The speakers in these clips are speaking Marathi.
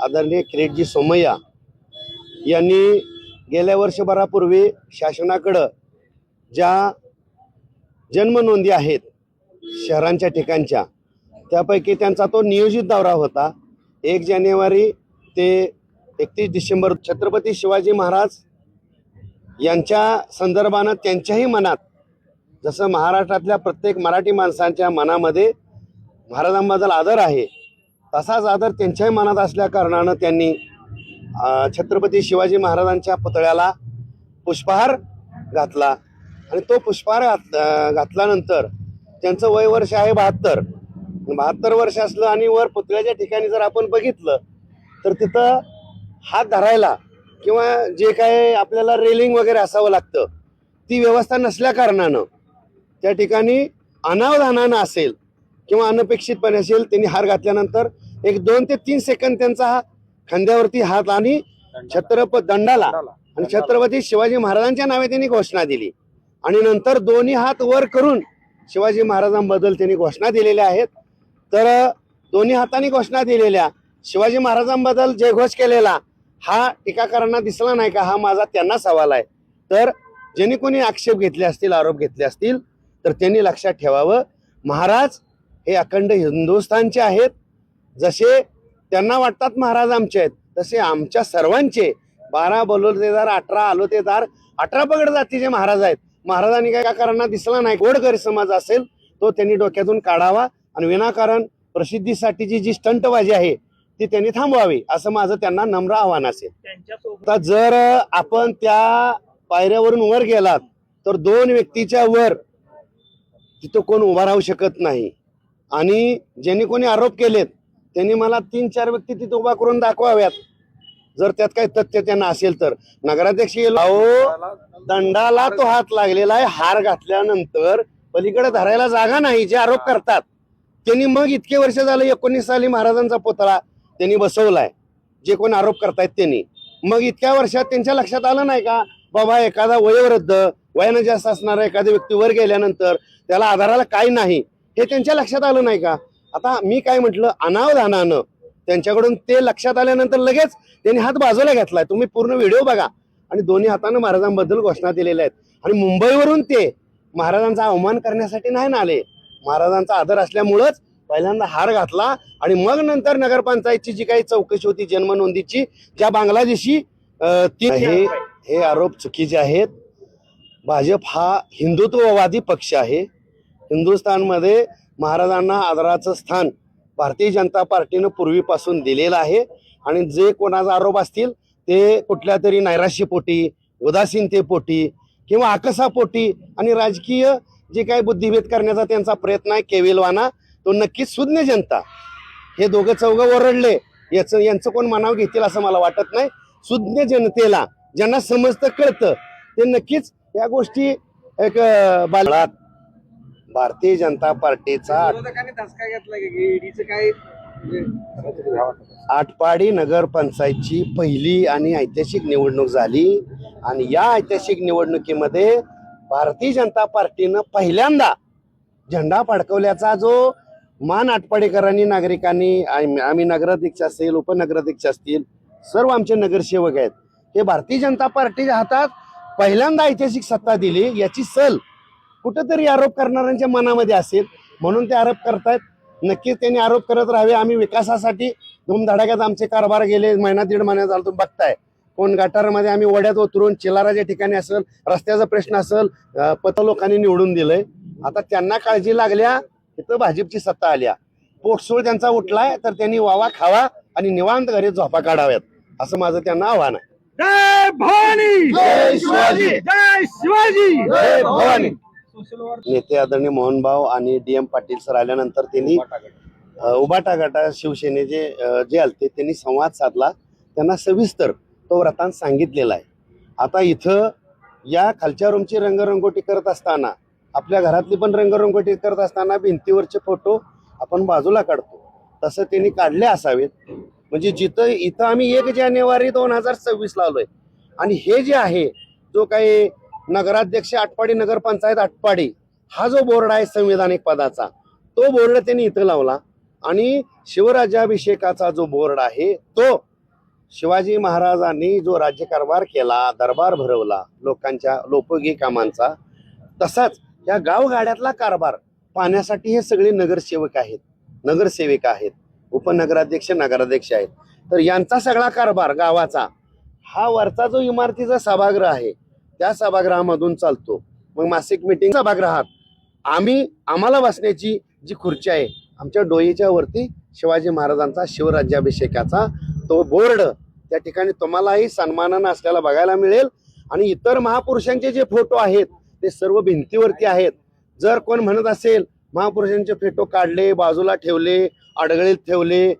आदरणीय किरीटजी सोमय्या यांनी गेल्या वर्षभरापूर्वी शासनाकडं ज्या जन्मनोंदी आहेत शहरांच्या ठिकाणच्या, त्यापैकी त्यांचा तो नियोजित दौरा होता 1 जानेवारी ते 31 डिसेंबर. छत्रपती शिवाजी महाराज यांच्या संदर्भानं त्यांच्याही मनात, जसं महाराष्ट्रातल्या प्रत्येक मराठी माणसांच्या मनामध्ये महाराजांबद्दल आदर आहे, तसाच आदर त्यांच्याही मनात असल्या कारणानं त्यांनी छत्रपती शिवाजी महाराजांच्या पुतळ्याला पुष्पहार घातला. आणि तो पुष्पहार घातल्यानंतर त्यांचं वय वर्ष आहे 72 वर्ष असलं आणि वर पुतळ्याच्या ठिकाणी जर आपण बघितलं तर तिथं हात धरायला किंवा जे काय आपल्याला रेलिंग वगैरे असावं लागतं ती व्यवस्था नसल्या कारणानं त्या ठिकाणी अनावधानानं असेल किंवा अनपेक्षितपणे असेल, त्यांनी हार घातल्यानंतर एक 2 ते 3 सेकंद त्यांचा खांद्यावरती हात आणि दंडाला आणि छत्रपती शिवाजी महाराजांच्या नावे त्यांनी घोषणा दिली. आणि नंतर दोन्ही हात वर करून शिवाजी महाराजांबद्दल त्यांनी घोषणा दिलेल्या आहेत. तर दोन्ही हातांनी घोषणा दिलेल्या शिवाजी महाराजांबद्दल जयघोष केलेला हा टीकाकारांना दिसला नाही का, हा माझा त्यांना सवाल आहे. तर ज्यांनी कोणी आक्षेप घेतले असतील, आरोप घेतले असतील, तर त्यांनी लक्षात ठेवावं, महाराज हे अखंड हिंदुस्थानचे आहेत. जसे त्यांना वाटतात महाराज आमचे आहेत, तसे आमच्या सर्वांचे 12 बलुतेदार 18 आलोतेदार 18 पगड जातीचे महाराज आहेत. महाराजांनी काय टीकाकारांना दिसला नाही, गोड गैरसमज असेल तो त्यांनी डोक्यातून काढावा आणि विनाकारण प्रसिद्धीसाठीची जी स्टंटबाजी आहे ती त्यांनी थांबवावी, असं माझं त्यांना नम्र आव्हान असेल. आता जर आपण त्या पायऱ्यावरून वर गेलात तर 2 व्यक्तीच्या वर तिथं कोण उभा राहू शकत नाही. आणि ज्यांनी कोणी आरोप केलेत त्यांनी मला 3-4 व्यक्ती तिथे उभा करून दाखवाव्यात, जर त्यात काही तथ्य त्यांना असेल तर. नगराध्यक्ष दंडाला तो हात लागलेला आहे, हार घातल्यानंतर पलीकडे धरायला जागा नाही. जे आरोप करतात त्यांनी मग इतके वर्ष झाले 19 साली महाराजांचा पुतळा त्यांनी बसवलाय, जे कोण आरोप करतायत त्यांनी. मग इतक्या वर्षात त्यांच्या लक्षात आलं नाही का बाबा एखादा वयोवृद्ध वयानं जास्त असणारा एखाद्या व्यक्ती वर गेल्यानंतर त्याला आधाराला काही नाही, हे त्यांच्या लक्षात आलं नाही का. आता मी काय म्हटलं, अनावधानानं त्यांच्याकडून ते लक्षात आल्यानंतर लगेच त्यांनी हात बाजूला घेतलाय. तुम्ही पूर्ण व्हिडिओ बघा. आणि दोन्ही हातानं महाराजांबद्दल घोषणा दिलेल्या आहेत. आणि मुंबईवरून ते महाराजांचा अवमान करण्यासाठी नाही ना आले, महाराजांचा आदर असल्यामुळंच पहिल्यांदा हार घातला. आणि मग नंतर नगरपंचायतची जी काही चौकशी होती जन्मनोंदीची, ज्या बांगलादेशी हे आरोप चुकीचे आहेत. भाजप हा हिंदुत्ववादी पक्ष आहे. हिंदुस्थानमध्ये महाराजांना आदराचं स्थान भारतीय जनता पार्टीनं पूर्वीपासून दिलेलं आहे. आणि जे कोणाचा आरोप असतील ते कुठल्या तरी नैराश्यपोटी, उदासीनतेपोटी किंवा आकसापोटी आणि राजकीय जे काही बुद्धिभेद करण्याचा त्यांचा प्रयत्न आहे केविलवाना, तो नक्कीच सुज्ञ जनता हे दोघं चौघं ओरडले यांचं कोण मनाव घेतील असं मला वाटत नाही. सुज्ञ जनतेला ज्यांना समजतं कळतं ते नक्कीच या गोष्टी एक बाळात भारतीय जनता पार्टीचा आटपाडी नगरपंचायतची पहिली आणि ऐतिहासिक निवडणूक झाली. आणि या ऐतिहासिक निवडणुकीमध्ये भारतीय जनता पार्टीनं पहिल्यांदा झेंडा फडकवल्याचा जो मान आटपाडीकरांनी, नागरिकांनी, आम्ही नगराध्यक्ष असेल, उपनगराध्यक्ष असतील, सर्व आमचे नगरसेवक आहेत, हे भारतीय जनता पार्टीच्या हातात पहिल्यांदा ऐतिहासिक सत्ता दिली. याची सल कुठंतरी आरोप करणाऱ्यांच्या मनामध्ये असेल म्हणून ते आरोप करतायत. नक्कीच त्यांनी आरोप करत राहावे. आम्ही विकासासाठी धूमधडाक्यात आमचे कारभार गेले महिना 1.5 महिन्यात झाला, तुम्ही बघताय. कोण गटारमध्ये आम्ही वड्यात उतरून चिलाराच्या ठिकाणी असेल, रस्त्याचा प्रश्न असेल, पत लोकांनी निवडून दिलंय. आता त्यांना काळजी लागल्या तिथं भाजपची सत्ता आल्या, पोटसूळ त्यांचा उठलाय, तर त्यांनी वावा खावा आणि निवांत घरी झोपा काढाव्यात, असं माझं त्यांना आव्हान आहे. जय भवानी, जय शिवाजी, जय शिवाजी, जय भवानी. नेते आदरणीय मोहनभाऊ आणि DM पाटील सर आल्यानंतर त्यांनी उभाटा गटा शिवसेनेचे जे आलते त्यांनी संवाद साधला, त्यांना सविस्तर तो व्रतांत सांगितलेला आहे. आता इथं या खालच्या रूमची रंगरंगोटी करत असताना, आपल्या घरातली पण रंगरंगोटी करत असताना भिंतीवरचे फोटो आपण बाजूला काढतो, तसं त्यांनी काढले असावेत. म्हणजे इथं आम्ही 1 जानेवारी 2026 लावलोय. आणि हे जे आहे जो काही नगराध्यक्ष आटपाडी नगरपंचायत आटपाडी हा जो बोर्ड आहे संविधानिक पदाचा, तो बोर्ड त्यांनी इथं लावला. आणि शिवराज्याभिषेकाचा जो बोर्ड आहे तो शिवाजी महाराजांनी जो राज्यकारभार केला, दरबार भरवला लोकांच्या लोकोपयोगी कामांचा, तसाच या गावगाड्यातला कारभार पाहण्यासाठी हे सगळे नगरसेवक आहेत, नगरसेविका आहेत, उपनगराध्यक्ष, नगराध्यक्ष आहेत. तर यांचा सगळा कारभार गावाचा हा वरचा जो इमारतीचा सभागृह आहे त्या सभागृहामधून चालतो. मग मासिक मीटिंग सभागृहात आम्हाला बसण्याची जी खुर्ची आहे, आमच्या डोईच्या वरती शिवाजी महाराजांचा शिवराज्याभिषेकाचा तो बोर्ड त्या ठिकाणी तुम्हालाही सन्मानानं असल्याला बघायला मिळेल. आणि इतर महापुरुषांचे जे फोटो आहेत ते सर्व भिंतीवरती आहेत. जर कोण म्हणत असेल महापुरुषांचे फोटो काढले, बाजूला ठेवले, अडगळीत ठेवले,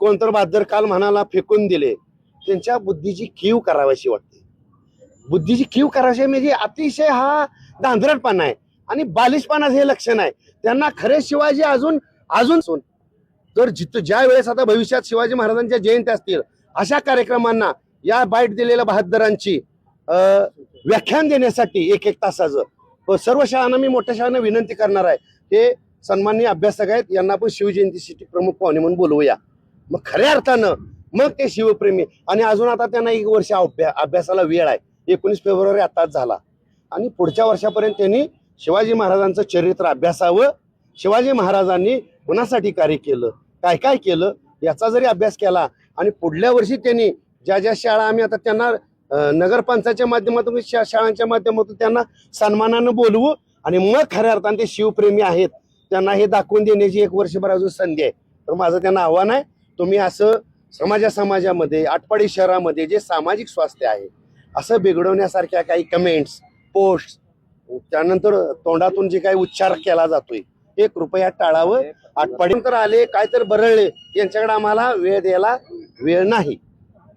कोणतर बहादर काल म्हणाला फेकून दिले, त्यांच्या बुद्धीची कीव करावीशी वाटते. बुद्धीची कीव करायची म्हणजे अतिशय हा धांदरटपणा आहे आणि बालिशपणाचं हे लक्षण आहे. त्यांना खरे शिवाजी अजून तर जिथं ज्या वेळेस आता भविष्यात शिवाजी महाराजांच्या जयंती असतील अशा कार्यक्रमांना या बाईट दिलेल्या बहादरांची व्याख्यान देण्यासाठी एक तासाचं सर्व शाळांना मी मोठ्या शाळांना विनंती करणार आहे. हे सन्माननीय अभ्यासक आहेत, यांना आपण शिवजयंतीसाठी प्रमुख पाहुणे म्हणून बोलवूया. मग खऱ्या अर्थानं मग ते शिवप्रेमी. आणि अजून आता त्यांना 1 वर्ष अभ्यासाला वेळ आहे. 19 फेब्रुवारी आताच झाला आणि पुढच्या वर्षापर्यंत त्यांनी शिवाजी महाराजांचं चरित्र अभ्यासावं. शिवाजी महाराजांनी कोणासाठी कार्य केलं, काय काय केलं याचा जरी अभ्यास केला आणि पुढल्या वर्षी त्यांनी ज्या शाळा आम्ही आता त्यांना नगरपंचायतच्या माध्यमातून शाळांच्या माध्यमातून त्यांना सन्मानानं बोलवू आणि मग खऱ्या अर्थाने ते शिवप्रेमी आहेत त्यांना हे दाखवून देण्याची 1 वर्षभर अजून संधी आहे. तर माझं त्यांना आव्हान आहे, तुम्ही असं समाजामध्ये आटपाडी शहरामध्ये जे सामाजिक स्वास्थ्य आहे असं बिघडवण्यासारख्या काही कमेंट्स, पोस्ट, त्यानंतर तोंडातून जे काही उच्चार केला जातोय हे कृपया टाळावं. आटपाडी तर आले काय तर बरळले यांच्याकडे आम्हाला वेळ द्यायला वेळ नाही.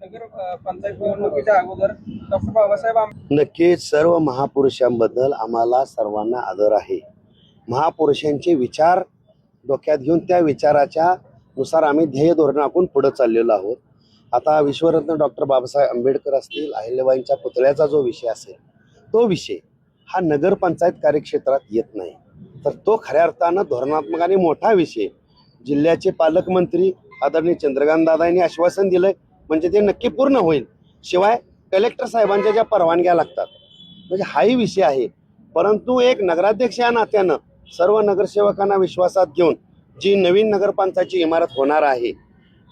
नगर पंचायत निवडणुकीच्या अगोदर डॉक्टर बाबासाहेब नक्कीच सर्व महापुरुषांबद्दल आम्हाला सर्वांना आदर आहे. महापुरुषांचे विचार डोक्यात घेऊन त्या विचाराच्या नुसार आम्ही ध्येय धोरण आखून पुढे चाललेलो आहोत. आता विश्वरत्न डॉक्टर बाबासाहेब आंबेडकर असतील, अहिल्याबाईंच्या पुतळ्याचा जो विषय असेल तो विषय हा नगरपंचायत कार्यक्षेत्रात येत नाही. तर तो खऱ्या अर्थानं धोरणात्मक आणि मोठा विषय जिल्ह्याचे पालकमंत्री आदरणीय चंद्रकांत दादा यांनी आश्वासन दिलंय म्हणजे ते नक्की पूर्ण होईल. शिवाय कलेक्टर साहेबांच्या ज्या परवानग्या लागतात म्हणजे हाही विषय आहे. परंतु एक नगराध्यक्ष या नात्यानं सर्व नगरसेवकांना विश्वासात घेऊन जी नवीन नगरपंचायतची इमारत होणार आहे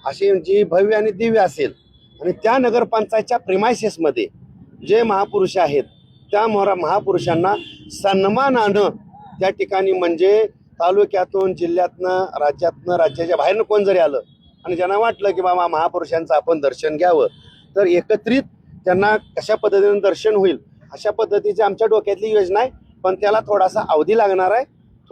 अशी जी भव्य आणि दिव्य असेल आणि त्या नगरपंचायतच्या प्रिमायसेसमध्ये जे महापुरुष आहेत त्या महापुरुषांना सन्मानानं त्या ठिकाणी म्हणजे तालुक्यातून, जिल्ह्यातनं, राज्याच्या बाहेरनं कोण जरी आलं आणि ज्यांना वाटलं की बाबा महापुरुषांचं आपण दर्शन घ्यावं तर एकत्रित त्यांना कशा पद्धतीनं दर्शन होईल अशा पद्धतीची आमच्या डोक्यातली योजना आहे. पण त्याला थोडासा अवधी लागणार आहे.